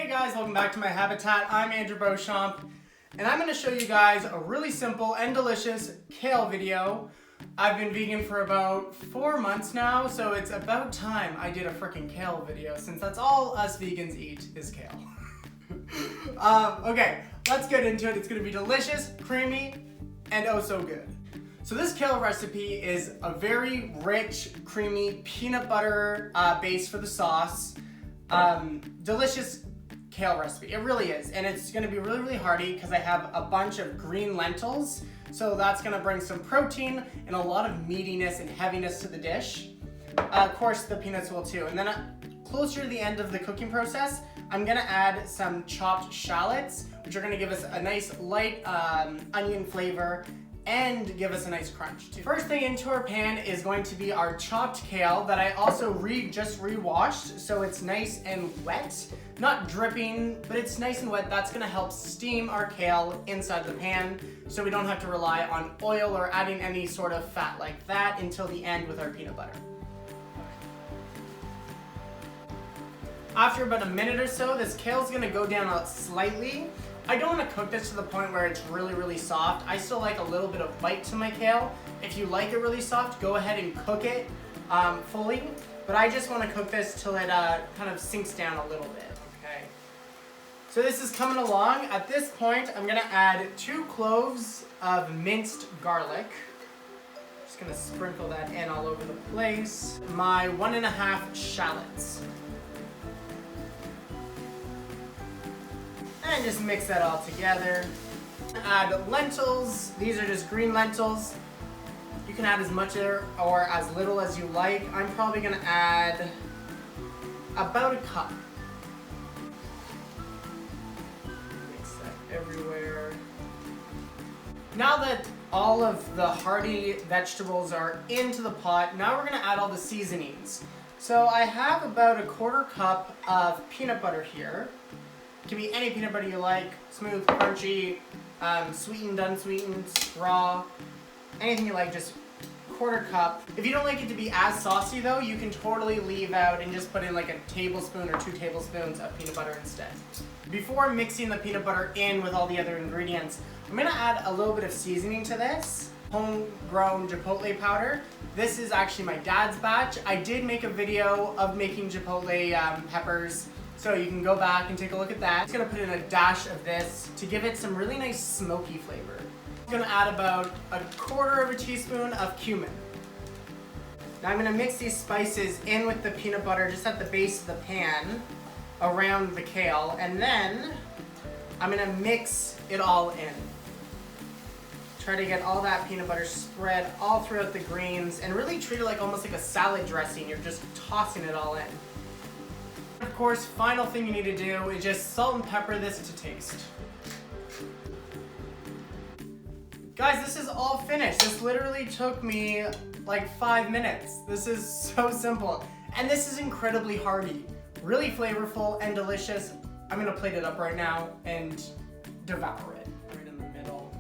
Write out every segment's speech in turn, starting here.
Hey guys, welcome back to my habitat. I'm Andrew Beauchamp, and I'm going to show you guys a really simple and delicious kale video. I've been vegan for about 4 months now, so it's about time I did a freaking kale video, since that's all us vegans eat is kale. Okay, let's get into it. It's going to be delicious, creamy, and oh so good. So this kale recipe is a very rich, creamy peanut butter base for the sauce. Delicious kale recipe. It really is. And it's going to be really, really hearty because I have a bunch of green lentils. So that's going to bring some protein and a lot of meatiness and heaviness to the dish. Of course, the peanuts will too. And then closer to the end of the cooking process, I'm going to add some chopped shallots, which are going to give us a nice light onion flavor and give us a nice crunch too. First thing into our pan is going to be our chopped kale that I also just re-washed, so it's nice and wet. Not dripping, but it's nice and wet. That's gonna help steam our kale inside the pan so we don't have to rely on oil or adding any sort of fat like that until the end with our peanut butter. After about a minute or so, this kale's gonna go down slightly. I don't want to cook this to the point where it's really, really soft. I still like a little bit of bite to my kale. If you like it really soft, go ahead and cook it fully. But I just want to cook this till it kind of sinks down a little bit, okay? So this is coming along. At this point, I'm going to add 2 cloves of minced garlic. Just going to sprinkle that in all over the place. My 1.5 shallots. And just mix that all together. Add lentils. These are just green lentils. You can add as much or as little as you like. I'm probably gonna add about a cup. Mix that everywhere. Now that all of the hearty vegetables are into the pot, now we're gonna add all the seasonings. So I have about a 1/4 cup of peanut butter here. It can be any peanut butter you like, smooth, crunchy, sweetened, unsweetened, raw, anything you like, just 1/4 cup. If you don't like it to be as saucy though, you can totally leave out and just put in like a tablespoon or 2 tablespoons of peanut butter instead. Before mixing the peanut butter in with all the other ingredients, I'm gonna add a little bit of seasoning to this. Homegrown chipotle powder. This is actually my dad's batch. I did make a video of making chipotle peppers, so you can go back and take a look at that. I'm just gonna put in a dash of this to give it some really nice smoky flavor. I'm gonna add about a 1/4 teaspoon of cumin. Now I'm gonna mix these spices in with the peanut butter just at the base of the pan around the kale, and then I'm gonna mix it all in. Try to get all that peanut butter spread all throughout the greens and really treat it like almost like a salad dressing. You're just tossing it all in. Of course, final thing you need to do is just salt and pepper this to taste. Guys, this is all finished. This literally took me like 5 minutes. This is so simple. And this is incredibly hearty, really flavorful and delicious. I'm gonna plate it up right now and devour it. Right in the middle.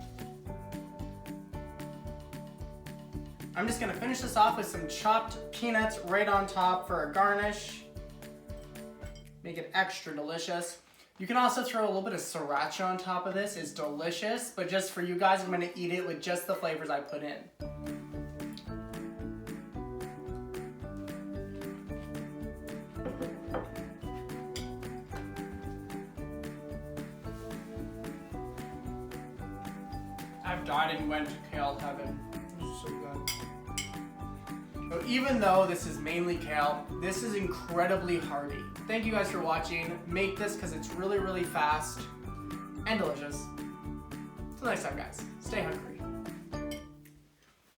I'm just gonna finish this off with some chopped peanuts right on top for a garnish. Make it extra delicious. You can also throw a little bit of sriracha on top of this. It's delicious, but just for you guys, I'm gonna eat it with just the flavors I put in. I've died and went to kale heaven. It's so good. So even though this is mainly kale, this is incredibly hearty. Thank you guys for watching. Make this because it's really, really fast and delicious. Till next time, guys. Stay hungry.